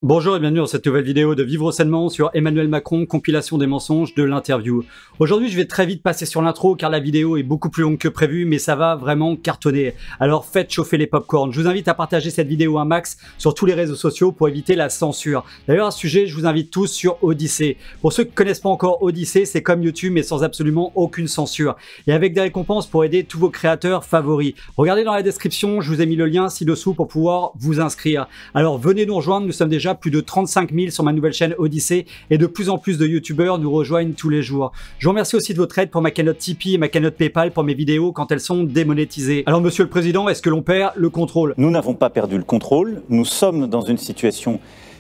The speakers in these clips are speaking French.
Bonjour et bienvenue dans cette nouvelle vidéo de Vivre sainement sur Emmanuel Macron, compilation des mensonges de l'interview. Aujourd'hui, je vais très vite passer sur l'intro car la vidéo est beaucoup plus longue que prévu, mais ça va vraiment cartonner. Alors faites chauffer les popcorn. Je vous invite à partager cette vidéo un max sur tous les réseaux sociaux pour éviter la censure. D'ailleurs, à ce sujet, je vous invite tous sur Odysée. Pour ceux qui ne connaissent pas encore Odysée, c'est comme YouTube mais sans absolument aucune censure. Et avec des récompenses pour aider tous vos créateurs favoris. Regardez dans la description, je vous ai mis le lien ci-dessous pour pouvoir vous inscrire. Alors venez nous rejoindre, nous sommes déjà plus de 35 000 sur ma nouvelle chaîne Odysée et de plus en plus de youtubeurs nous rejoignent tous les jours. Je vous remercie aussi de votre aide pour ma cagnotte Tipeee et ma cagnotte Paypal pour mes vidéos quand elles sont démonétisées. Alors Monsieur le Président, est-ce que l'on perd le contrôle? Nous n'avons pas perdu le contrôle, nous sommes dans une situation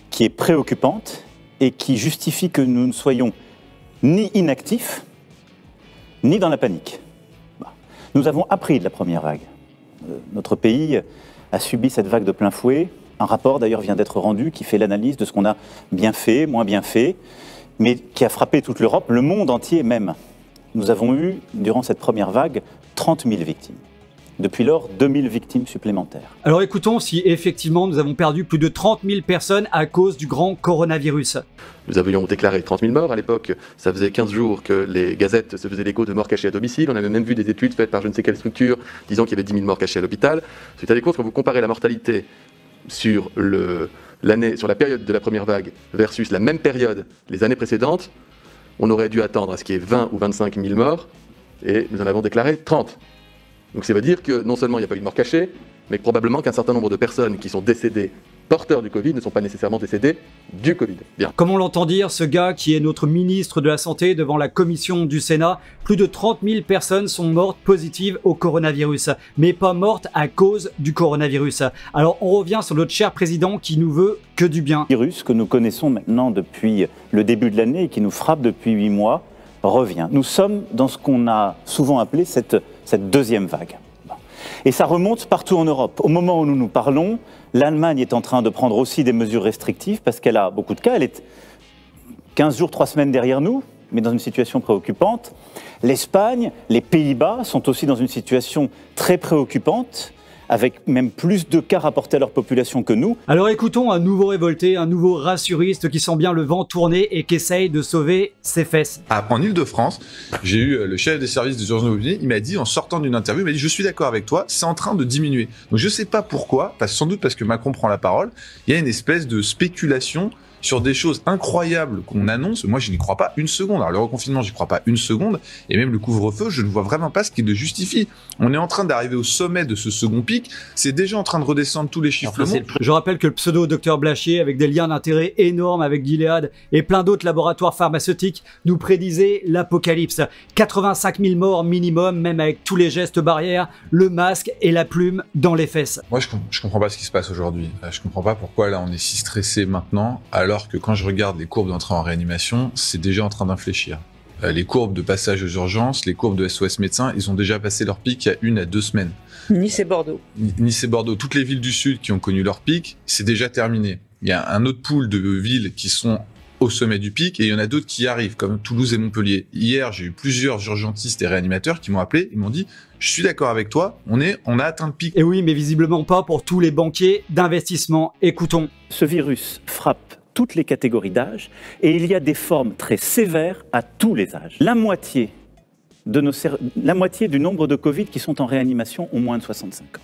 qui est préoccupante et qui justifie que nous ne soyons ni inactifs, ni dans la panique. Nous avons appris de la première vague. Notre pays a subi cette vague de plein fouet. Un rapport d'ailleurs vient d'être rendu qui fait l'analyse de ce qu'on a bien fait, moins bien fait, mais qui a frappé toute l'Europe, le monde entier même. Nous avons eu, durant cette première vague, 30 000 victimes. Depuis lors, 2 000 victimes supplémentaires. Alors écoutons si effectivement nous avons perdu plus de 30 000 personnes à cause du grand coronavirus. Nous avions déclaré 30 000 morts à l'époque. Ça faisait 15 jours que les gazettes se faisaient l'écho de morts cachées à domicile. On avait même vu des études faites par je ne sais quelle structure disant qu'il y avait 10 000 morts cachées à l'hôpital. Suite à des comptes, quand vous comparez la mortalité sur la période de la première vague versus la même période les années précédentes, on aurait dû attendre à ce qu'il y ait 20 ou 25 000 morts, et nous en avons déclaré 30. Donc ça veut dire que non seulement il n'y a pas eu de mort cachée, mais probablement qu'un certain nombre de personnes qui sont décédées porteurs du Covid ne sont pas nécessairement décédés du Covid. Bien. Comme on l'entend dire, ce gars qui est notre ministre de la Santé devant la commission du Sénat, plus de 30 000 personnes sont mortes positives au coronavirus, mais pas mortes à cause du coronavirus. Alors on revient sur notre cher président qui nous veut que du bien. Le virus que nous connaissons maintenant depuis le début de l'année et qui nous frappe depuis 8 mois revient. Nous sommes dans ce qu'on a souvent appelé cette deuxième vague. Et ça remonte partout en Europe. Au moment où nous nous parlons, l'Allemagne est en train de prendre aussi des mesures restrictives parce qu'elle a beaucoup de cas. Elle est 15 jours, 3 semaines derrière nous, mais dans une situation préoccupante. L'Espagne, les Pays-Bas sont aussi dans une situation très préoccupante, avec même plus de cas rapportés à leur population que nous. Alors écoutons un nouveau révolté, un nouveau rassuriste qui sent bien le vent tourner et qui essaye de sauver ses fesses. En Ile-de-France, j'ai eu le chef des services des urgences immobilières, il m'a dit en sortant d'une interview, il m'a dit je suis d'accord avec toi, c'est en train de diminuer. Donc je sais pas pourquoi, sans doute parce que Macron prend la parole, il y a une espèce de spéculation sur des choses incroyables qu'on annonce. Moi, je n'y crois pas une seconde. Alors, le reconfinement, j'y crois pas une seconde. Et même le couvre-feu, je ne vois vraiment pas ce qui le justifie. On est en train d'arriver au sommet de ce second pic. C'est déjà en train de redescendre tous les chiffres. Je rappelle que le pseudo-docteur Blachier, avec des liens d'intérêt énormes avec Gilead et plein d'autres laboratoires pharmaceutiques, nous prédisait l'apocalypse. 85 000 morts minimum, même avec tous les gestes barrières, le masque et la plume dans les fesses. Moi, je comprends pas ce qui se passe aujourd'hui. Je comprends pas pourquoi là on est si stressé maintenant, alors que quand je regarde les courbes d'entrée en réanimation, c'est déjà en train d'infléchir. Les courbes de passage aux urgences, les courbes de SOS médecins, ils ont déjà passé leur pic il y a 1 à 2 semaines. Nice et Bordeaux. Nice et Bordeaux, toutes les villes du Sud qui ont connu leur pic, c'est déjà terminé. Il y a un autre pool de villes qui sont au sommet du pic et il y en a d'autres qui arrivent, comme Toulouse et Montpellier. Hier, j'ai eu plusieurs urgentistes et réanimateurs qui m'ont appelé, ils m'ont dit « Je suis d'accord avec toi, on a atteint le pic. » Et oui, mais visiblement pas pour tous les banquiers d'investissement. Écoutons. Ce virus frappe toutes les catégories d'âge et il y a des formes très sévères à tous les âges. La moitié du nombre de Covid qui sont en réanimation ont moins de 65 ans.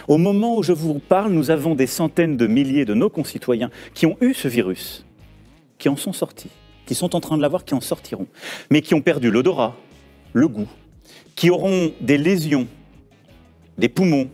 Au moment où je vous parle, nous avons des centaines de milliers de nos concitoyens qui ont eu ce virus, qui en sont sortis, qui sont en train de l'avoir, qui en sortiront, mais qui ont perdu l'odorat, le goût, qui auront des lésions, des poumons,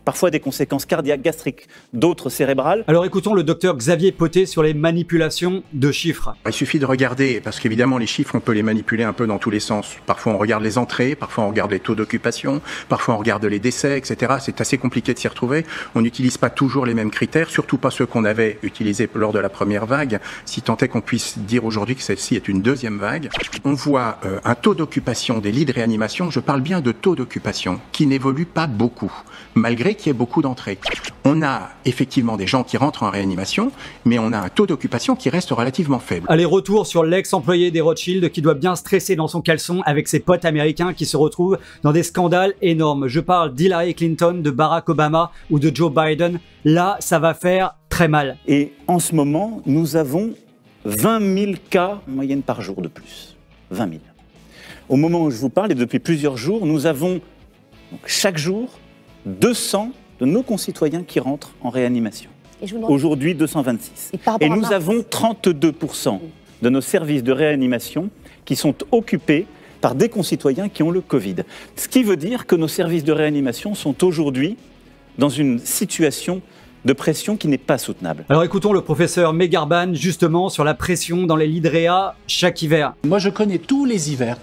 parfois des conséquences cardiaques, gastriques, d'autres cérébrales. Alors écoutons le docteur Xavier Potet sur les manipulations de chiffres. Il suffit de regarder, parce qu'évidemment les chiffres on peut les manipuler un peu dans tous les sens. Parfois on regarde les entrées, parfois on regarde les taux d'occupation, parfois on regarde les décès, etc. C'est assez compliqué de s'y retrouver. On n'utilise pas toujours les mêmes critères, surtout pas ceux qu'on avait utilisés lors de la première vague, si tant est qu'on puisse dire aujourd'hui que celle-ci est une deuxième vague. On voit un taux d'occupation des lits de réanimation, je parle bien de taux d'occupation, qui n'évolue pas beaucoup, malgré qu'il y ait beaucoup d'entrées. On a effectivement des gens qui rentrent en réanimation, mais on a un taux d'occupation qui reste relativement faible. Allez, retour sur l'ex-employé des Rothschild qui doit bien stresser dans son caleçon avec ses potes américains qui se retrouvent dans des scandales énormes. Je parle d'Hillary Clinton, de Barack Obama ou de Joe Biden. Là, ça va faire très mal. Et en ce moment, nous avons 20 000 cas en moyenne par jour de plus. 20 000. Au moment où je vous parle, et depuis plusieurs jours, nous avons donc, chaque jour 200 de nos concitoyens qui rentrent en réanimation. Aujourd'hui, 226. Et nous avons 32% de nos services de réanimation qui sont occupés par des concitoyens qui ont le Covid. Ce qui veut dire que nos services de réanimation sont aujourd'hui dans une situation de pression qui n'est pas soutenable. Alors écoutons le professeur Megarban justement sur la pression dans les lits de réa chaque hiver. Moi je connais tous les hivers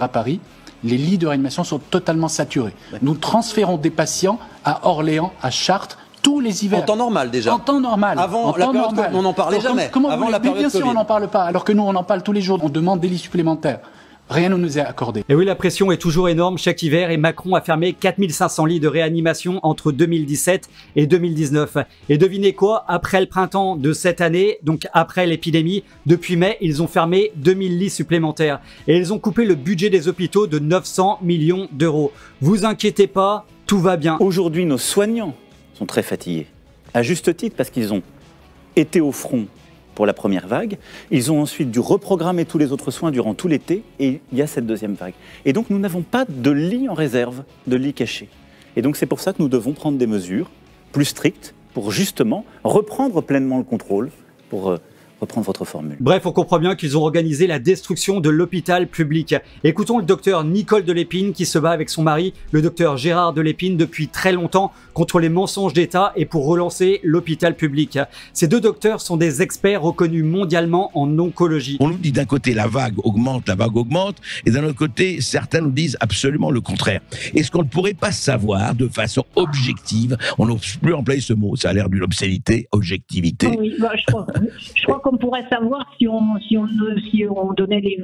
à Paris, les lits de réanimation sont totalement saturés. Nous transférons des patients à Orléans, à Chartres, tous les hivers. En temps normal déjà. En temps normal. Avant la période, on n'en parlait jamais. Avant la période Bien sûr, on n'en parle pas. Alors que nous, on en parle tous les jours. On demande des lits supplémentaires. Rien ne nous est accordé. Et oui, la pression est toujours énorme chaque hiver et Macron a fermé 4500 lits de réanimation entre 2017 et 2019. Et devinez quoi? Après le printemps de cette année, donc après l'épidémie, depuis mai, ils ont fermé 2000 lits supplémentaires. Et ils ont coupé le budget des hôpitaux de 900 millions d'euros. Vous inquiétez pas, tout va bien. Aujourd'hui, nos soignants sont très fatigués. À juste titre, parce qu'ils ont été au front pour la première vague. Ils ont ensuite dû reprogrammer tous les autres soins durant tout l'été et il y a cette deuxième vague. Et donc nous n'avons pas de lits en réserve, de lits cachés. Et donc c'est pour ça que nous devons prendre des mesures plus strictes pour justement reprendre pleinement le contrôle, pour reprendre votre formule. Bref, on comprend bien qu'ils ont organisé la destruction de l'hôpital public. Écoutons le docteur Nicole Delépine qui se bat avec son mari, le docteur Gérard Delépine, depuis très longtemps contre les mensonges d'État et pour relancer l'hôpital public. Ces deux docteurs sont des experts reconnus mondialement en oncologie. On nous dit d'un côté la vague augmente, et d'un autre côté, certains nous disent absolument le contraire. Est-ce qu'on ne pourrait pas savoir de façon objective, on n'ose plus employer ce mot, ça a l'air d'une obscénité, objectivité. Oui, bah, je crois qu'on pourrait savoir si on donnait les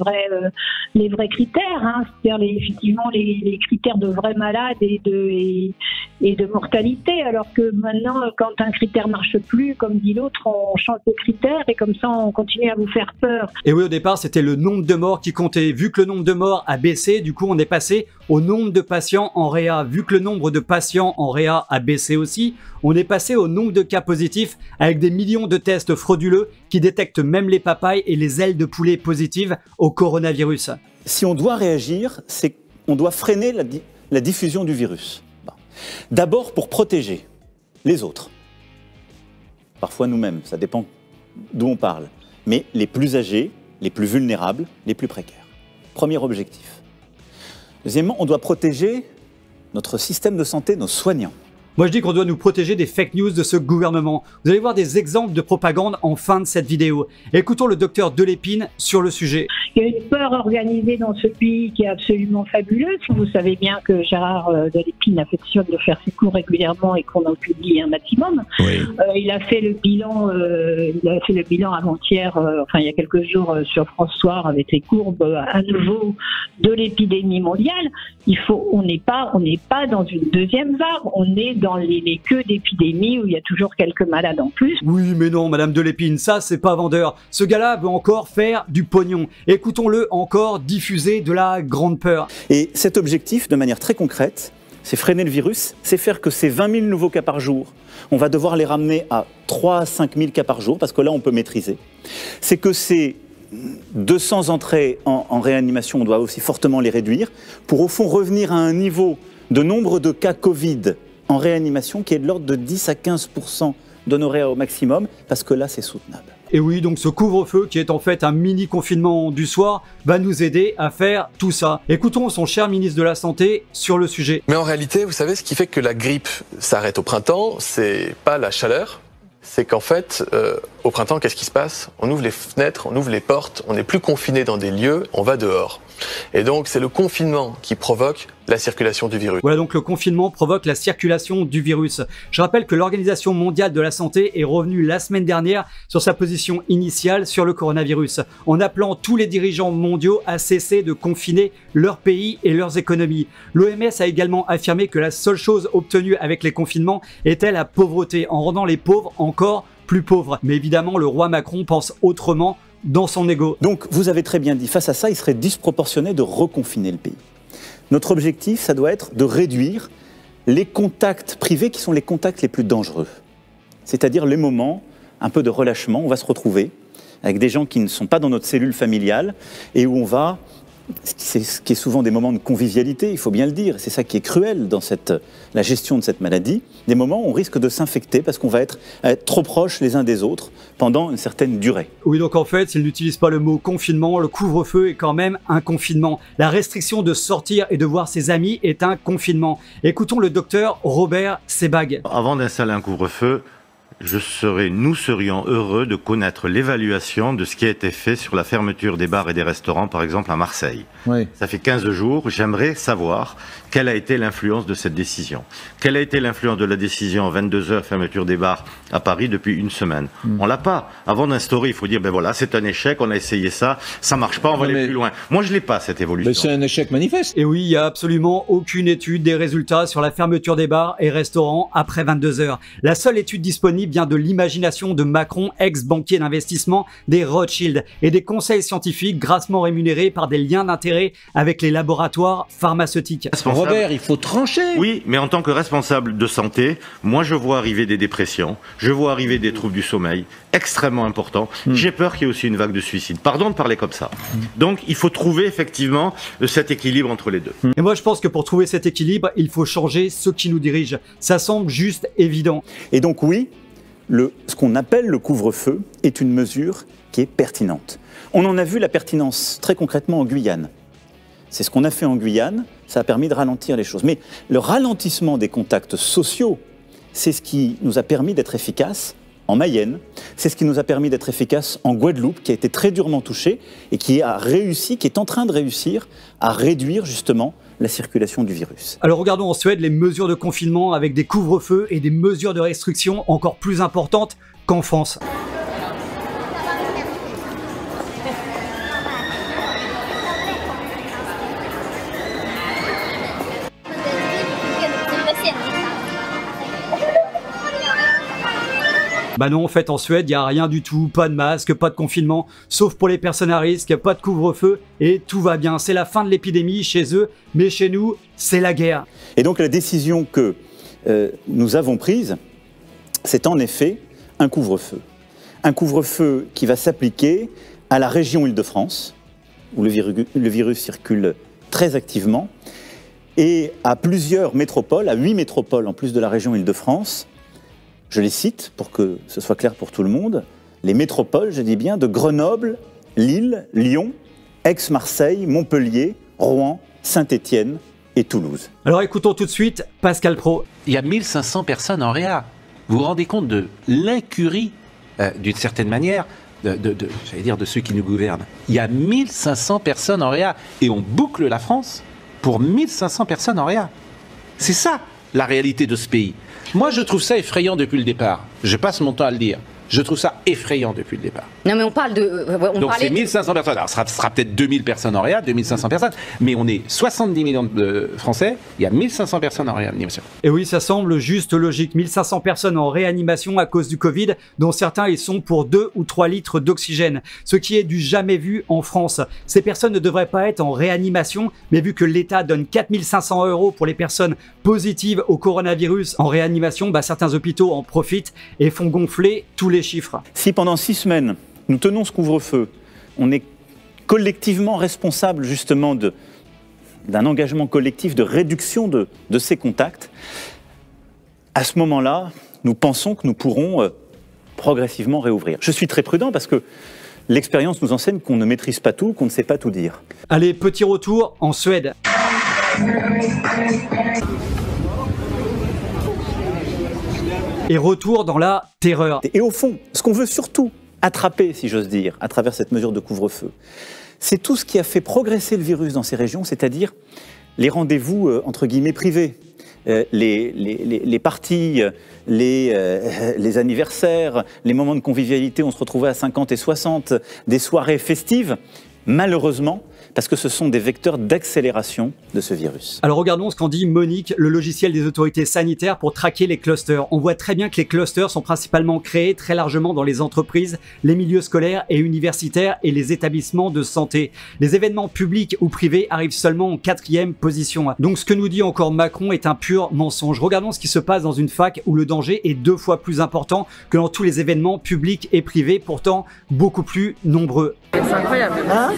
vrais critères, hein, c'est-à-dire effectivement les critères de vrais malades et de mortalité, alors que maintenant, quand un critère marche plus, comme dit l'autre, on change de critère et comme ça on continue à vous faire peur. Et oui, au départ, c'était le nombre de morts qui comptait. Vu que le nombre de morts a baissé, du coup, on est passé au nombre de patients en réa. Vu que le nombre de patients en réa a baissé aussi, on est passé au nombre de cas positifs avec des millions de tests frauduleux qui détectent même les papayes et les ailes de poulet positives au coronavirus. Si on doit réagir, c'est qu'on doit freiner la diffusion du virus. D'abord pour protéger les autres. Parfois nous-mêmes, ça dépend d'où on parle. Mais les plus âgés, les plus vulnérables, les plus précaires. Premier objectif. Deuxièmement, on doit protéger notre système de santé, nos soignants. Moi je dis qu'on doit nous protéger des fake news de ce gouvernement. Vous allez voir des exemples de propagande en fin de cette vidéo. Écoutons le docteur Delépine sur le sujet. Il y a une peur organisée dans ce pays qui est absolument fabuleuse. Vous savez bien que Gérard Delépine affectionne de faire ses cours régulièrement et qu'on en publie un maximum. Oui. Il a fait le bilan avant-hier, il y a quelques jours sur France Soir avec les courbes à nouveau de l'épidémie mondiale. On n'est pas dans une deuxième vague, on est dans les queues d'épidémie où il y a toujours quelques malades en plus. Oui, mais non, Madame Delépine, ça c'est pas vendeur. Ce gars-là veut encore faire du pognon. Écoutons-le encore diffuser de la grande peur. Et cet objectif, de manière très concrète, c'est freiner le virus, c'est faire que ces 20 000 nouveaux cas par jour, on va devoir les ramener à 3 à 5 000 cas par jour, parce que là on peut maîtriser. C'est que ces 200 entrées en réanimation, on doit aussi fortement les réduire, pour au fond revenir à un niveau de nombre de cas Covid en réanimation qui est de l'ordre de 10 à 15% d'honoraires au maximum, parce que là c'est soutenable. Et oui, donc ce couvre-feu, qui est en fait un mini-confinement du soir, va nous aider à faire tout ça. Écoutons son cher ministre de la Santé sur le sujet. Mais en réalité, vous savez, ce qui fait que la grippe s'arrête au printemps, c'est pas la chaleur, c'est qu'en fait, au printemps, qu'est-ce qui se passe? On ouvre les fenêtres, on ouvre les portes, on n'est plus confiné dans des lieux, on va dehors. Et donc, c'est le confinement qui provoque la circulation du virus. Voilà, donc le confinement provoque la circulation du virus. Je rappelle que l'Organisation mondiale de la santé est revenue la semaine dernière sur sa position initiale sur le coronavirus, en appelant tous les dirigeants mondiaux à cesser de confiner leur pays et leurs économies. L'OMS a également affirmé que la seule chose obtenue avec les confinements était la pauvreté, en rendant les pauvres encore plus pauvres. Mais évidemment, le roi Macron pense autrement dans son ego. Donc, vous avez très bien dit, face à ça, il serait disproportionné de reconfiner le pays. Notre objectif, ça doit être de réduire les contacts privés qui sont les contacts les plus dangereux. C'est-à-dire les moments, un peu de relâchement, on va se retrouver avec des gens qui ne sont pas dans notre cellule familiale et où on va, c'est ce qui est souvent des moments de convivialité, il faut bien le dire, c'est ça qui est cruel dans la gestion de cette maladie, des moments où on risque de s'infecter parce qu'on va être trop proches les uns des autres pendant une certaine durée. Oui, donc en fait, s'il n'utilise pas le mot confinement, le couvre-feu est quand même un confinement. La restriction de sortir et de voir ses amis est un confinement. Écoutons le docteur Robert Sebag. Avant d'installer un couvre-feu, nous serions heureux de connaître l'évaluation de ce qui a été fait sur la fermeture des bars et des restaurants, par exemple à Marseille. Oui. Ça fait 15 jours, j'aimerais savoir quelle a été l'influence de cette décision. Quelle a été l'influence de la décision 22h, fermeture des bars à Paris depuis une semaine. On l'a pas. Avant d'instaurer, il faut dire, ben voilà, c'est un échec, on a essayé ça, ça marche pas, on va aller plus loin. Moi, je l'ai pas, cette évolution. Mais c'est un échec manifeste. Et oui, il y a absolument aucune étude des résultats sur la fermeture des bars et restaurants après 22h. La seule étude disponible vient de l'imagination de Macron, ex-banquier d'investissement des Rothschild, et des conseils scientifiques grassement rémunérés par des liens d'intérêt avec les laboratoires pharmaceutiques. Robert, il faut trancher. Oui, mais en tant que responsable de santé, moi je vois arriver des dépressions, je vois arriver des troubles du sommeil, extrêmement importants. J'ai peur qu'il y ait aussi une vague de suicide. Pardon de parler comme ça. Donc il faut trouver effectivement cet équilibre entre les deux. Et moi je pense que pour trouver cet équilibre, il faut changer ceux qui nous dirigent. Ça semble juste évident. Et donc oui, ce qu'on appelle le couvre-feu est une mesure qui est pertinente. On en a vu la pertinence très concrètement en Guyane. C'est ce qu'on a fait en Guyane, ça a permis de ralentir les choses. Mais le ralentissement des contacts sociaux, c'est ce qui nous a permis d'être efficaces en Mayenne, c'est ce qui nous a permis d'être efficaces en Guadeloupe, qui a été très durement touchée et qui est en train de réussir à réduire justement la circulation du virus. Alors regardons en Suède les mesures de confinement avec des couvre-feux et des mesures de restriction encore plus importantes qu'en France. Bah non, en fait, en Suède, il n'y a rien du tout, pas de masque, pas de confinement, sauf pour les personnes à risque, pas de couvre-feu, et tout va bien. C'est la fin de l'épidémie chez eux, mais chez nous, c'est la guerre. Et donc la décision que nous avons prise, c'est en effet un couvre-feu. Un couvre-feu qui va s'appliquer à la région Île-de-France, où le virus circule très activement, et à plusieurs métropoles, à 8 métropoles en plus de la région Île-de-France. Je les cite pour que ce soit clair pour tout le monde. Les métropoles, je dis bien, de Grenoble, Lille, Lyon, Aix-Marseille, Montpellier, Rouen, Saint-Étienne et Toulouse. Alors écoutons tout de suite Pascal Praud. Il y a 1500 personnes en réa. Vous vous rendez compte de l'incurie, d'une certaine manière, j'allais dire de ceux qui nous gouvernent. Il y a 1500 personnes en réa et on boucle la France pour 1500 personnes en réa. C'est ça la réalité de ce pays. Moi, je trouve ça effrayant depuis le départ. Je passe mon temps à le dire. Je trouve ça effrayant depuis le départ. Non, mais on parle de... Donc c'est 1500 personnes. Alors, ce sera peut-être 2000 personnes en réa, 2500 personnes. Mais on est 70 millions de Français. Il y a 1500 personnes en réanimation. Et oui, ça semble juste logique. 1500 personnes en réanimation à cause du Covid, dont certains y sont pour 2 ou 3 litres d'oxygène. Ce qui est du jamais vu en France. Ces personnes ne devraient pas être en réanimation, mais vu que l'État donne 4500 € pour les personnes positives au coronavirus en réanimation, bah, certains hôpitaux en profitent et font gonfler tous les chiffres. Si pendant 6 semaines, nous tenons ce couvre-feu, on est collectivement responsable justement d'un engagement collectif de réduction de ces contacts, à ce moment-là, nous pensons que nous pourrons progressivement réouvrir. Je suis très prudent parce que l'expérience nous enseigne qu'on ne maîtrise pas tout, qu'on ne sait pas tout dire. Allez, petit retour en Suède. Et retour dans la terreur. Et au fond, ce qu'on veut surtout attraper, si j'ose dire, à travers cette mesure de couvre-feu, c'est tout ce qui a fait progresser le virus dans ces régions, c'est-à-dire les rendez-vous, entre guillemets, privés, les parties, les anniversaires, les moments de convivialité, on se retrouvait à 50 et 60, des soirées festives, malheureusement, parce que ce sont des vecteurs d'accélération de ce virus. Alors regardons ce qu'en dit Monique, le logiciel des autorités sanitaires pour traquer les clusters. On voit très bien que les clusters sont principalement créés très largement dans les entreprises, les milieux scolaires et universitaires et les établissements de santé. Les événements publics ou privés arrivent seulement en 4e position. Donc ce que nous dit encore Macron est un pur mensonge. Regardons ce qui se passe dans une fac où le danger est 2 fois plus important que dans tous les événements publics et privés, pourtant beaucoup plus nombreux. C'est incroyable. Hein?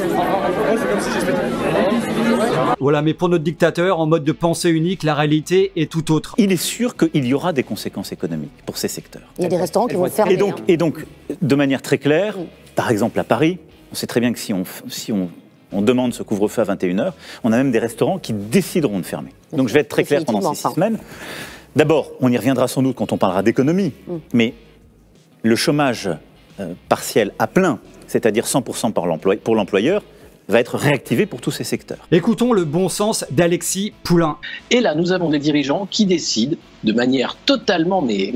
Voilà, mais pour notre dictateur, en mode de pensée unique, la réalité est tout autre. Il est sûr qu'il y aura des conséquences économiques pour ces secteurs. Il y a des restaurants qui vont fermer. Et donc, de manière très claire, par exemple à Paris, on sait très bien que si on demande ce couvre-feu à 21h, on a même des restaurants qui décideront de fermer. Donc je vais être très clair pendant ces 6 semaines. D'abord, on y reviendra sans doute quand on parlera d'économie, mais le chômage partiel à plein, c'est-à-dire 100% pour l'employeur, va être réactivé pour tous ces secteurs. Écoutons le bon sens d'Alexis Poulain. Et là, nous avons des dirigeants qui décident de manière totalement, mais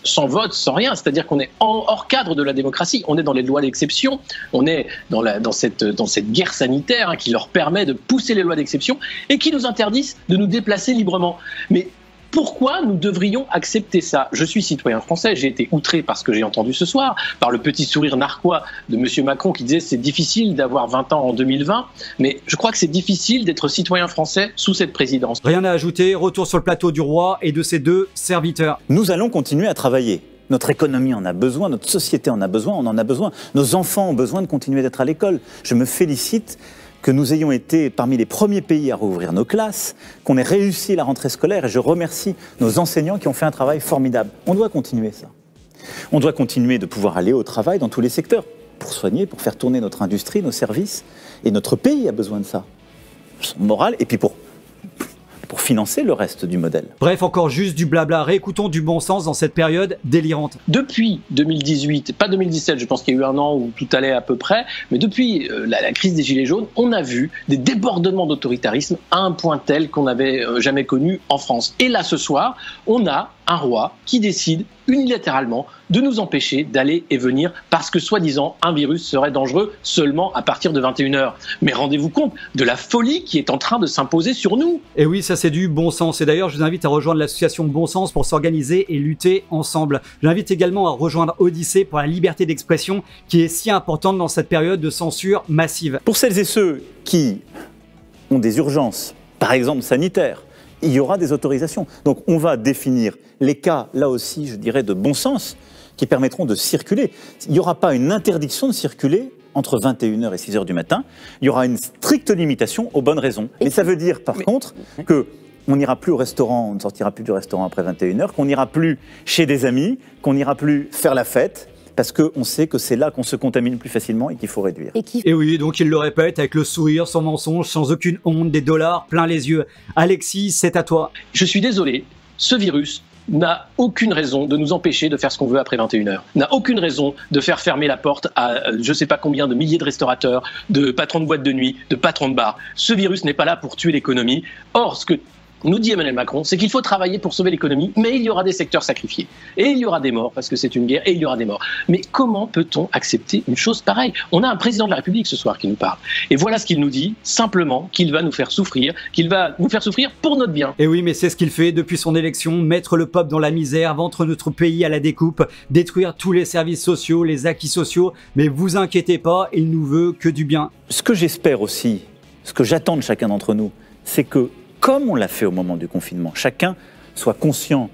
sans vote, sans rien. C'est-à-dire qu'on est hors cadre de la démocratie. On est dans les lois d'exception. On est dans cette guerre sanitaire qui leur permet de pousser les lois d'exception et qui nous interdisent de nous déplacer librement. Mais pourquoi nous devrions accepter ça? Je suis citoyen français, j'ai été outré par ce que j'ai entendu ce soir, par le petit sourire narquois de M. Macron qui disait c'est difficile d'avoir 20 ans en 2020, mais je crois que c'est difficile d'être citoyen français sous cette présidence. Rien à ajouter, retour sur le plateau du roi et de ses 2 serviteurs. Nous allons continuer à travailler. Notre économie en a besoin, notre société en a besoin, on en a besoin. Nos enfants ont besoin de continuer d'être à l'école. Je me félicite que nous ayons été parmi les premiers pays à rouvrir nos classes, qu'on ait réussi la rentrée scolaire, et je remercie nos enseignants qui ont fait un travail formidable. On doit continuer ça. On doit continuer de pouvoir aller au travail dans tous les secteurs, pour soigner, pour faire tourner notre industrie, nos services, et notre pays a besoin de ça. Son moral, et puis pour financer le reste du modèle. Bref, encore juste du blabla, réécoutons du bon sens dans cette période délirante. Depuis 2018, pas 2017, je pense qu'il y a eu un an où tout allait à peu près, mais depuis la crise des Gilets jaunes, on a vu des débordements d'autoritarisme à un point tel qu'on n'avait jamais connu en France. Et là, ce soir, on a un roi qui décide unilatéralement de nous empêcher d'aller et venir parce que, soi-disant, un virus serait dangereux seulement à partir de 21h. Mais rendez-vous compte de la folie qui est en train de s'imposer sur nous. Et oui, ça c'est du bon sens. Et d'ailleurs, je vous invite à rejoindre l'association Bon Sens pour s'organiser et lutter ensemble. Je vous invite également à rejoindre Odyssée pour la liberté d'expression qui est si importante dans cette période de censure massive. Pour celles et ceux qui ont des urgences, par exemple sanitaires, il y aura des autorisations. Donc on va définir les cas, là aussi, je dirais, de bon sens, qui permettront de circuler. Il n'y aura pas une interdiction de circuler entre 21h et 6h du matin. Il y aura une stricte limitation aux bonnes raisons. Mais ça veut dire, par contre, qu'on n'ira plus au restaurant, on ne sortira plus du restaurant après 21h, qu'on n'ira plus chez des amis, qu'on n'ira plus faire la fête, parce qu'on sait que c'est là qu'on se contamine plus facilement et qu'il faut réduire. Et oui, donc il le répète avec le sourire, sans mensonge, sans aucune honte, des dollars plein les yeux. Alexis, c'est à toi. Je suis désolé, ce virus n'a aucune raison de nous empêcher de faire ce qu'on veut après 21h. N'a aucune raison de faire fermer la porte à je ne sais pas combien de milliers de restaurateurs, de patrons de boîtes de nuit, de patrons de bars. Ce virus n'est pas là pour tuer l'économie. Or, ce que nous dit Emmanuel Macron, c'est qu'il faut travailler pour sauver l'économie, mais il y aura des secteurs sacrifiés. Et il y aura des morts, parce que c'est une guerre, et il y aura des morts. Mais comment peut-on accepter une chose pareille? On a un président de la République ce soir qui nous parle. Et voilà ce qu'il nous dit, simplement, qu'il va nous faire souffrir, qu'il va nous faire souffrir pour notre bien. Et oui, mais c'est ce qu'il fait depuis son élection, mettre le peuple dans la misère, vendre notre pays à la découpe, détruire tous les services sociaux, les acquis sociaux. Mais vous inquiétez pas, il nous veut que du bien. Ce que j'espère aussi, ce que j'attends de chacun d'entre nous, c'est que, comme on l'a fait au moment du confinement, chacun soit conscient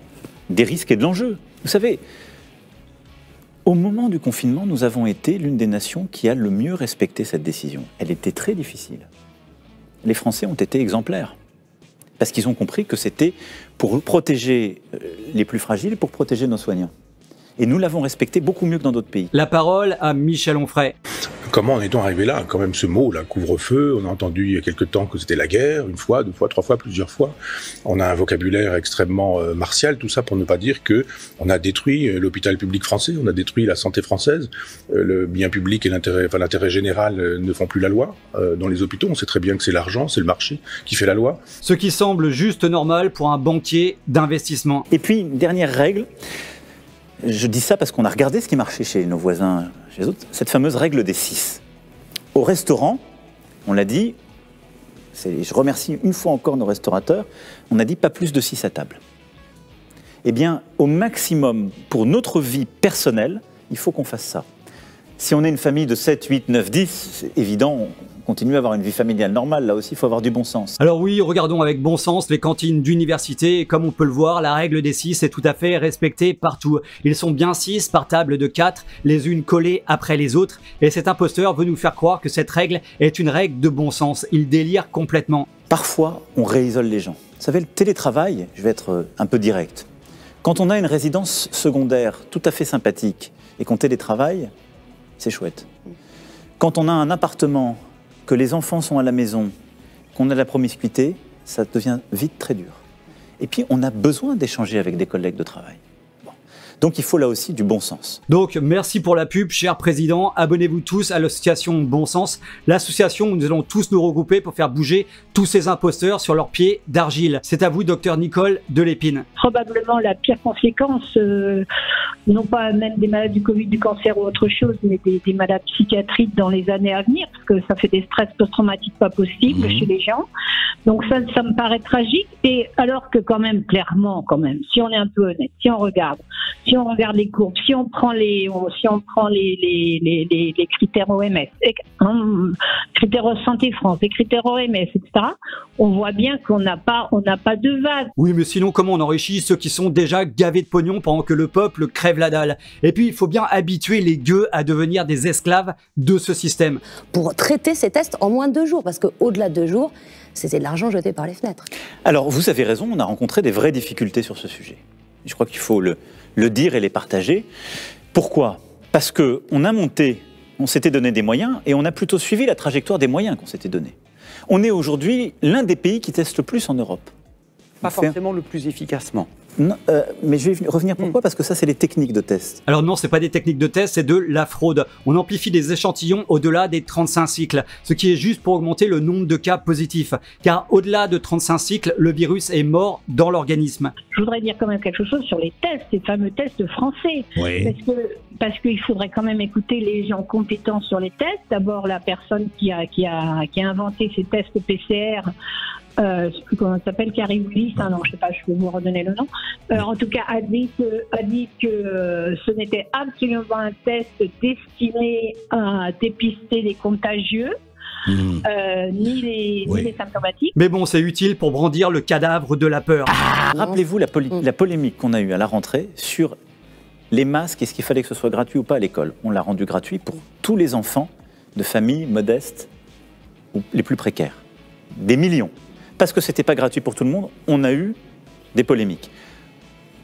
des risques et de l'enjeu. Vous savez, au moment du confinement, nous avons été l'une des nations qui a le mieux respecté cette décision. Elle était très difficile. Les Français ont été exemplaires, parce qu'ils ont compris que c'était pour protéger les plus fragiles et pour protéger nos soignants. Et nous l'avons respecté beaucoup mieux que dans d'autres pays. La parole à Michel Onfray. comment en est-on arrivé là? Quand même, ce mot, là, couvre-feu, on a entendu il y a quelque temps que c'était la guerre, une fois, deux fois, trois fois, plusieurs fois. On a un vocabulaire extrêmement martial, tout ça pour ne pas dire que on a détruit l'hôpital public français, on a détruit la santé française, le bien public et l'intérêt général ne font plus la loi. Dans les hôpitaux, on sait très bien que c'est l'argent, c'est le marché qui fait la loi. Ce qui semble juste normal pour un banquier d'investissement. Et puis, une dernière règle, je dis ça parce qu'on a regardé ce qui marchait chez nos voisins, chez les autres, cette fameuse règle des 6. Au restaurant, on l'a dit, je remercie une fois encore nos restaurateurs, on a dit pas plus de 6 à table. Eh bien, au maximum, pour notre vie personnelle, il faut qu'on fasse ça. Si on est une famille de 7, 8, 9, 10, c'est évident, on continue à avoir une vie familiale normale. Là aussi, il faut avoir du bon sens. Alors oui, regardons avec bon sens les cantines d'université. Et comme on peut le voir, la règle des 6 est tout à fait respectée partout. Ils sont bien 6 par table de 4, les unes collées après les autres. Et cet imposteur veut nous faire croire que cette règle est une règle de bon sens. Il délire complètement. Parfois, on réisole les gens. Vous savez, le télétravail, je vais être un peu direct. Quand on a une résidence secondaire tout à fait sympathique et qu'on télétravaille, c'est chouette. Quand on a un appartement, que les enfants sont à la maison, qu'on a la promiscuité, ça devient vite très dur. Et puis, on a besoin d'échanger avec des collègues de travail. Bon. Donc, il faut là aussi du bon sens. Donc, merci pour la pub, cher président. Abonnez-vous tous à l'association Bon Sens, l'association où nous allons tous nous regrouper pour faire bouger tous ces imposteurs sur leurs pieds d'argile. C'est à vous, docteur Nicole Delépine. Probablement la pire conséquence, non pas même des malades du Covid, du cancer ou autre chose, mais des malades psychiatriques dans les années à venir, parce que ça fait des stress post-traumatiques pas possibles chez les gens. Donc ça me paraît tragique. Et alors que quand même, clairement, si on est un peu honnête, si on regarde les courbes, si on prend les critères OMS, critères Santé France, les critères OMS, etc., on voit bien qu'on n'a pas de vague. Oui, mais sinon, comment on enrichit ceux qui sont déjà gavés de pognon pendant que le peuple crève la dalle? Et puis, il faut bien habituer les gueux à devenir des esclaves de ce système. Pour traiter ces tests en moins de 2 jours, parce qu'au-delà de 2 jours, c'était de l'argent jeté par les fenêtres. Alors, vous avez raison, on a rencontré des vraies difficultés sur ce sujet. Je crois qu'il faut le dire et les partager. Pourquoi? Parce on s'était donné des moyens et on a plutôt suivi la trajectoire des moyens qu'on s'était donnés. On est aujourd'hui l'un des pays qui teste le plus en Europe. Pas forcément le plus efficacement. Non, mais je vais revenir pourquoi, parce que ça, c'est les techniques de test. Alors non, c'est pas des techniques de test, c'est de la fraude. On amplifie des échantillons au-delà des 35 cycles, ce qui est juste pour augmenter le nombre de cas positifs. Car au-delà de 35 cycles, le virus est mort dans l'organisme. Je voudrais dire quand même quelque chose sur les tests, ces fameux tests français. Oui. Parce qu'il faudrait quand même écouter les gens compétents sur les tests. D'abord, la personne qui a inventé ces tests PCR, je ne sais plus comment ça s'appelle, Cariboulis, non, je sais pas, je peux vous redonner le nom. En tout cas, a dit que ce n'était absolument pas un test destiné à dépister les contagieux. Ni les symptomatiques. Mais bon, c'est utile pour brandir le cadavre de la peur. Rappelez-vous la polémique qu'on a eue à la rentrée sur les masques, est-ce qu'il fallait que ce soit gratuit ou pas à l'école? On l'a rendu gratuit pour tous les enfants de familles modestes ou les plus précaires. Des millions. Parce que c'était pas gratuit pour tout le monde, on a eu des polémiques.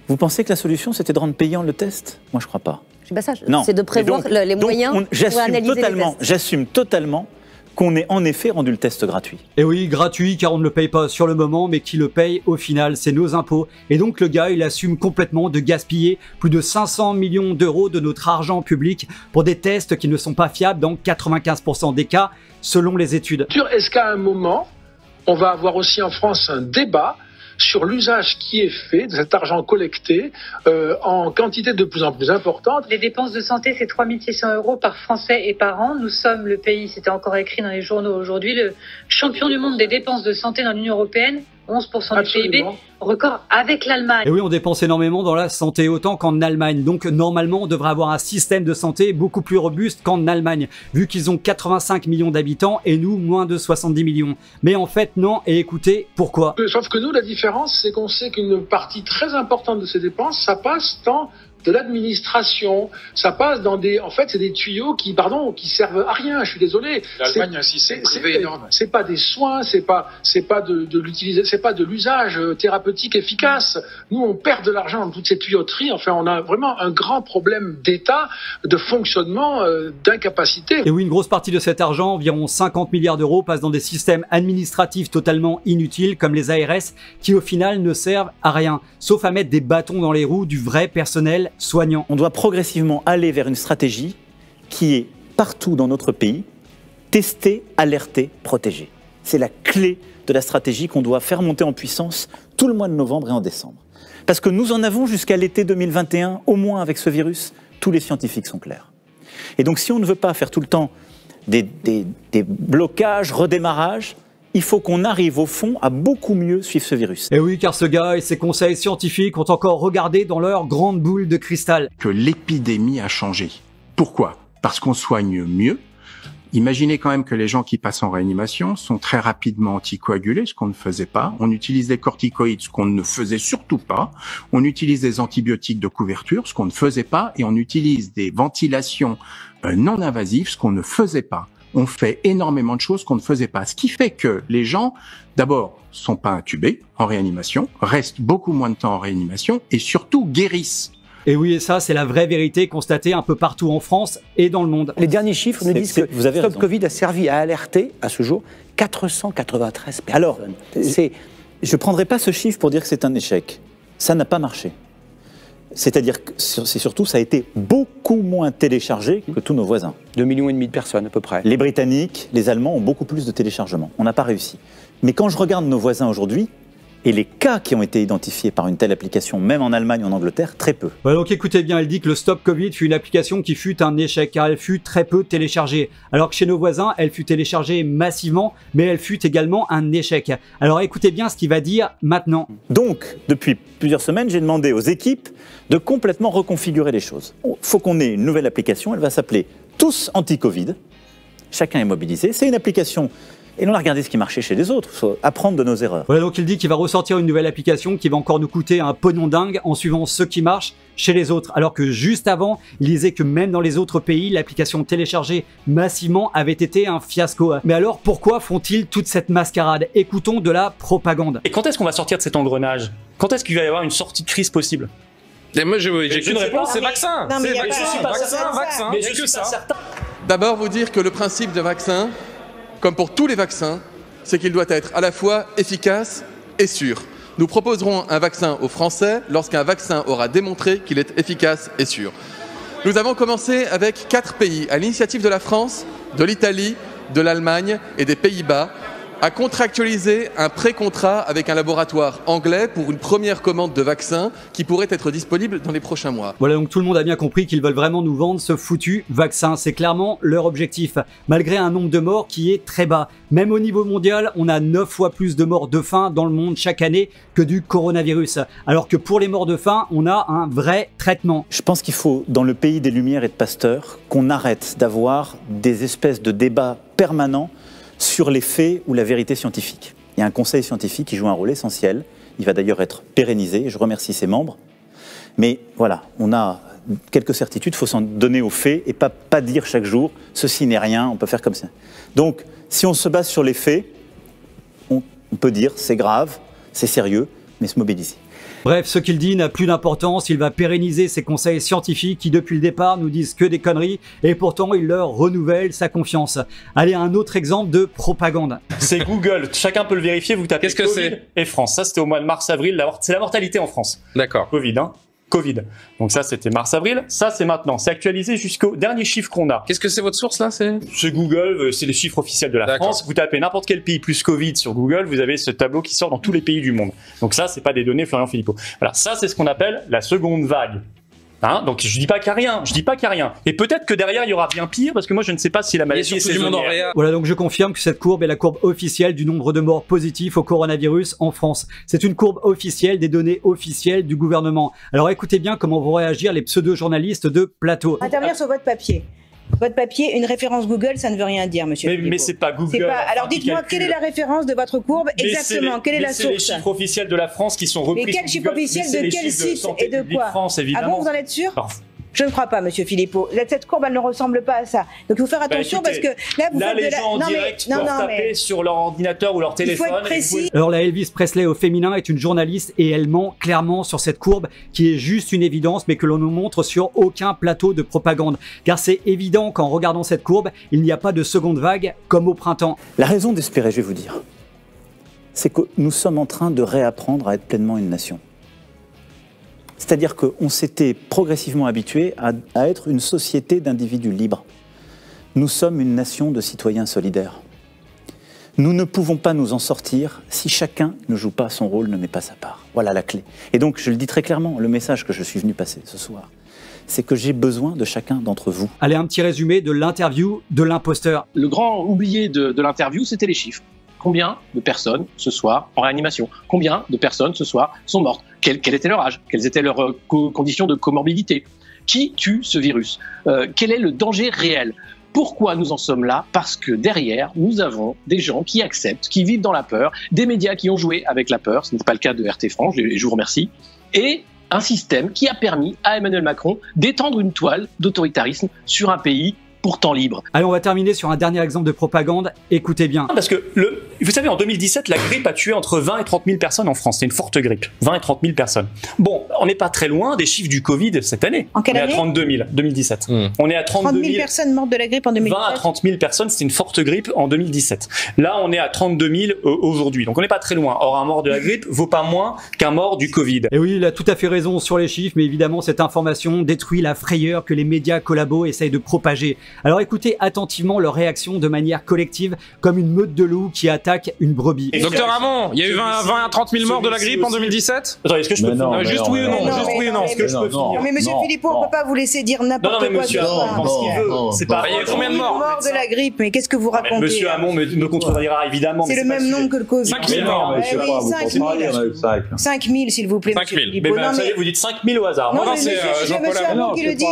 Vous pensez que la solution, c'était de rendre payant le test? Moi, je crois pas. C'est de prévoir les moyens pour analyser les tests. J'assume totalement qu'on ait en effet rendu le test gratuit. Et oui, gratuit, car on ne le paye pas sur le moment, mais qui le paye au final, c'est nos impôts. Et donc le gars, il assume complètement de gaspiller plus de 500 millions d'euros de notre argent public pour des tests qui ne sont pas fiables dans 95% des cas, selon les études. Est-ce qu'à un moment, on va avoir aussi en France un débat sur l'usage qui est fait de cet argent collecté en quantité de plus en plus importante? Les dépenses de santé, c'est 3 600 € par Français et par an. Nous sommes le pays, c'était encore écrit dans les journaux aujourd'hui, le champion du monde des dépenses de santé dans l'Union européenne. 11% du PIB, record avec l'Allemagne. Et oui, on dépense énormément dans la santé, autant qu'en Allemagne. Donc normalement, on devrait avoir un système de santé beaucoup plus robuste qu'en Allemagne, vu qu'ils ont 85 millions d'habitants et nous, moins de 70 millions. Mais en fait, non, et écoutez, pourquoi? Sauf que nous, la différence, c'est qu'on sait qu'une partie très importante de ces dépenses, ça passe dans de l'administration. Ça passe dans des, en fait, c'est des tuyaux qui servent à rien. Je suis désolé. L'Allemagne a un système privé énorme. C'est pas des soins, c'est pas de l'usage thérapeutique efficace. Nous, on perd de l'argent dans toutes ces tuyauteries. Enfin, on a vraiment un grand problème d'État, de fonctionnement, d'incapacité. Et oui, une grosse partie de cet argent, environ 50 milliards d'euros, passe dans des systèmes administratifs totalement inutiles, comme les ARS, qui au final ne servent à rien, sauf à mettre des bâtons dans les roues du vrai personnel soignant. On doit progressivement aller vers une stratégie qui est partout dans notre pays, tester, alerter, protéger. C'est la clé de la stratégie qu'on doit faire monter en puissance tout le mois de novembre et en décembre. Parce que nous en avons jusqu'à l'été 2021, au moins avec ce virus, tous les scientifiques sont clairs. Et donc si on ne veut pas faire tout le temps des blocages, redémarrages, il faut qu'on arrive au fond à beaucoup mieux suivre ce virus. Et oui, car ce gars et ses conseils scientifiques ont encore regardé dans leur grande boule de cristal. Que l'épidémie a changé. Pourquoi? Parce qu'on soigne mieux. Imaginez quand même que les gens qui passent en réanimation sont très rapidement anticoagulés, ce qu'on ne faisait pas. On utilise des corticoïdes, ce qu'on ne faisait surtout pas. On utilise des antibiotiques de couverture, ce qu'on ne faisait pas. Et on utilise des ventilations non invasives, ce qu'on ne faisait pas. On fait énormément de choses qu'on ne faisait pas. Ce qui fait que les gens, d'abord, sont pas intubés en réanimation, restent beaucoup moins de temps en réanimation et surtout guérissent. Et oui, et ça, c'est la vraie vérité constatée un peu partout en France et dans le monde. Les derniers chiffres nous disent que Stop Covid a servi à alerter, à ce jour, 493 personnes. Alors, je ne prendrai pas ce chiffre pour dire que c'est un échec. Ça n'a pas marché. C'est-à-dire que c'est surtout, ça a été beaucoup moins téléchargé que tous nos voisins. 2,5 millions de personnes à peu près. Les Britanniques, les Allemands ont beaucoup plus de téléchargements. On n'a pas réussi. Mais quand je regarde nos voisins aujourd'hui, et les cas qui ont été identifiés par une telle application, même en Allemagne ou en Angleterre, très peu. Ouais, donc écoutez bien, elle dit que le Stop Covid fut une application qui fut un échec, car elle fut très peu téléchargée. Alors que chez nos voisins, elle fut téléchargée massivement, mais elle fut également un échec. Alors écoutez bien ce qu'il va dire maintenant. Donc, depuis plusieurs semaines, j'ai demandé aux équipes de complètement reconfigurer les choses. Il faut qu'on ait une nouvelle application, elle va s'appeler Tous Anti-Covid. Chacun est mobilisé. C'est une application... Et on a regardé ce qui marchait chez les autres, il faut apprendre de nos erreurs. Voilà, donc il dit qu'il va ressortir une nouvelle application qui va encore nous coûter un pognon dingue en suivant ce qui marche chez les autres. Alors que juste avant, il disait que même dans les autres pays, l'application téléchargée massivement avait été un fiasco. Mais alors pourquoi font-ils toute cette mascarade? Écoutons de la propagande. Et quand est-ce qu'on va sortir de cet engrenage? Quand est-ce qu'il va y avoir une sortie de crise possible? Et moi, j'ai qu'une réponse, c'est vaccin. Non, mais C'est vaccin. Mais je suis pas certain. D'abord, vous dire que le principe de vaccin, comme pour tous les vaccins, c'est qu'il doit être à la fois efficace et sûr. Nous proposerons un vaccin aux Français lorsqu'un vaccin aura démontré qu'il est efficace et sûr. Nous avons commencé avec 4 pays, à l'initiative de la France, de l'Italie, de l'Allemagne et des Pays-Bas, à contractualiser un pré-contrat avec un laboratoire anglais pour une première commande de vaccins qui pourrait être disponible dans les prochains mois. Voilà, donc tout le monde a bien compris qu'ils veulent vraiment nous vendre ce foutu vaccin. C'est clairement leur objectif, malgré un nombre de morts qui est très bas. Même au niveau mondial, on a 9 fois plus de morts de faim dans le monde chaque année que du coronavirus. Alors que pour les morts de faim, on a un vrai traitement. Je pense qu'il faut, dans le pays des Lumières et de Pasteur, qu'on arrête d'avoir des espèces de débats permanents sur les faits ou la vérité scientifique. Il y a un conseil scientifique qui joue un rôle essentiel. Il va d'ailleurs être pérennisé. Je remercie ses membres. Mais voilà, on a quelques certitudes. Il faut s'en donner aux faits et pas dire chaque jour « ceci n'est rien, on peut faire comme ça ». Donc, si on se base sur les faits, on peut dire « c'est grave, c'est sérieux », mais se mobiliser. Bref, ce qu'il dit n'a plus d'importance, il va pérenniser ses conseils scientifiques qui depuis le départ nous disent que des conneries et pourtant il leur renouvelle sa confiance. Allez, un autre exemple de propagande. C'est Google, chacun peut le vérifier, vous tapez Qu'est-ce que Covid c'est et France. Ça c'était au mois de mars-avril, c'est la mortalité en France. D'accord. Covid, hein. Covid. Donc ça c'était mars-avril, ça c'est maintenant, c'est actualisé jusqu'au dernier chiffre qu'on a. Qu'est-ce que c'est votre source là? C'est Google, c'est les chiffres officiels de la France. Vous tapez n'importe quel pays plus Covid sur Google, vous avez ce tableau qui sort dans tous les pays du monde. Donc ça c'est pas des données Florian Philippot. Voilà, ça c'est ce qu'on appelle la seconde vague. Hein, donc je dis pas qu'il y a rien, Et peut-être que derrière il y aura bien pire parce que moi je ne sais pas si la maladie est saisonnière. Voilà, donc je confirme que cette courbe est la courbe officielle du nombre de morts positifs au coronavirus en France. C'est une courbe officielle des données officielles du gouvernement. Alors écoutez bien comment vont réagir les pseudo-journalistes de plateau. Intervenir sur votre papier. Votre papier, une référence Google, ça ne veut rien dire, monsieur. Mais c'est pas Google. Alors dites-moi, quelle est la référence de votre courbe exactement? Quelle est la source? C'est les chiffres officiels de la France qui sont repris. Mais quel chiffre officiel de quel site et de quoi? Ah bon, vous en êtes sûr? Je ne crois pas, monsieur Philippot. Cette courbe, elle ne ressemble pas à ça. Donc il faut faire attention parce que là, vous faites de la... les gens en direct peuvent taper sur leur ordinateur ou leur téléphone. Il faut être précis. Alors la Elvis Presley au féminin est une journaliste et elle ment clairement sur cette courbe qui est juste une évidence mais que l'on nous montre sur aucun plateau de propagande. Car c'est évident qu'en regardant cette courbe, il n'y a pas de seconde vague comme au printemps. La raison d'espérer, je vais vous dire, c'est que nous sommes en train de réapprendre à être pleinement une nation. C'est-à-dire qu'on s'était progressivement habitué à être une société d'individus libres. Nous sommes une nation de citoyens solidaires. Nous ne pouvons pas nous en sortir si chacun ne joue pas son rôle, ne met pas sa part. Voilà la clé. Et donc, je le dis très clairement, le message que je suis venu passer ce soir, c'est que j'ai besoin de chacun d'entre vous. Allez, un petit résumé de l'interview de l'imposteur. Le grand oublié de l'interview, c'était les chiffres. Combien de personnes ce soir en réanimation? Combien de personnes ce soir sont mortes? Quel était leur âge? Quelles étaient leurs conditions de comorbidité? Qui tue ce virus? Quel est le danger réel? Pourquoi nous en sommes là? Parce que derrière, nous avons des gens qui acceptent, qui vivent dans la peur, des médias qui ont joué avec la peur, ce n'est pas le cas de RT France, et je vous remercie, et un système qui a permis à Emmanuel Macron d'étendre une toile d'autoritarisme sur un pays pourtant libre. Allez, on va terminer sur un dernier exemple de propagande. Écoutez bien. Parce que, vous savez, en 2017, la grippe a tué entre 20 et 30 000 personnes en France. C'est une forte grippe. 20 et 30 000 personnes. Bon, on n'est pas très loin des chiffres du Covid cette année. En quelle année? On est à 32 000, 2017. On est à 32 000 personnes mortes de la grippe en 2017. 20 à 30 000 personnes, c'était une forte grippe en 2017. Là, on est à 32 000 aujourd'hui. Donc, on n'est pas très loin. Or, un mort de la grippe vaut pas moins qu'un mort du Covid. Et oui, il a tout à fait raison sur les chiffres, mais évidemment, cette information détruit la frayeur que les médias collabos essayent de propager. Alors, écoutez attentivement leur réaction de manière collective, comme une meute de loups qui attaque une brebis. Docteur Hamon, il y a eu 20 à 30 000 morts de la grippe en 2017? Attends, est-ce que je peux finir? Juste oui ou non? Juste oui ou non? Est-ce que je peux finir? Mais monsieur Philippot, on ne peut pas vous laisser dire n'importe quoi. Monsieur Hamon pense qu'il veut. C'est pas. Il y a combien de morts? Morts de la grippe, mais qu'est-ce que vous racontez? Monsieur Hamon me contredira évidemment. C'est le même nombre que le Covid. 5 000 morts. 5 000, s'il vous plaît. 5 000. Mais vous dites 5 000 au hasard. Non, c'est monsieur Hamon qui le dit.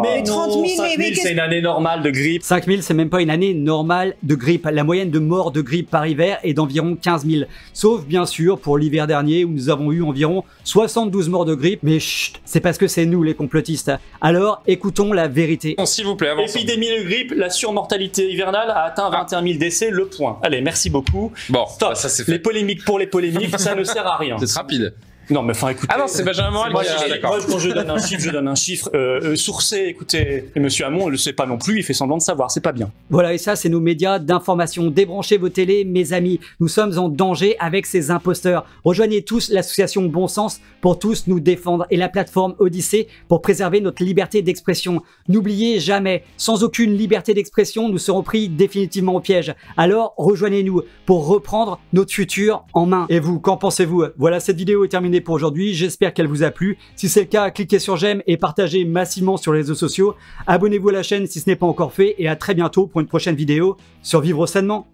Mais 30 000, c'est une année normale de grippe. 5 000, c'est même pas une année normale de grippe. La moyenne de morts de grippe par hiver est d'environ 15 000. Sauf bien sûr pour l'hiver dernier où nous avons eu environ 72 morts de grippe. Mais chut, c'est parce que c'est nous les complotistes. Alors écoutons la vérité. S'il vous plaît, avancez. Épidémie de grippe, la surmortalité hivernale a atteint 21 000 décès, le point. Allez, merci beaucoup. Bon, stop. Ça c'est fait. Les polémiques pour les polémiques, ça ne sert à rien. C'est rapide. Non, mais enfin, écoutez. Ah non, c'est Benjamin Morel qui est d'accord. Moi, quand je donne un chiffre sourcé, écoutez. Et monsieur Hamon, il le sait pas non plus, il fait semblant de savoir, c'est pas bien. Voilà, et ça, c'est nos médias d'information. Débranchez vos télés, mes amis. Nous sommes en danger avec ces imposteurs. Rejoignez tous l'association Bon Sens pour tous nous défendre et la plateforme Odyssée pour préserver notre liberté d'expression. N'oubliez jamais, sans aucune liberté d'expression, nous serons pris définitivement au piège. Alors, rejoignez-nous pour reprendre notre futur en main. Et vous, qu'en pensez-vous? Voilà, cette vidéo est terminée pour aujourd'hui, j'espère qu'elle vous a plu. Si c'est le cas, cliquez sur j'aime et partagez massivement sur les réseaux sociaux. Abonnez-vous à la chaîne si ce n'est pas encore fait et à très bientôt pour une prochaine vidéo sur Vivre Sainement.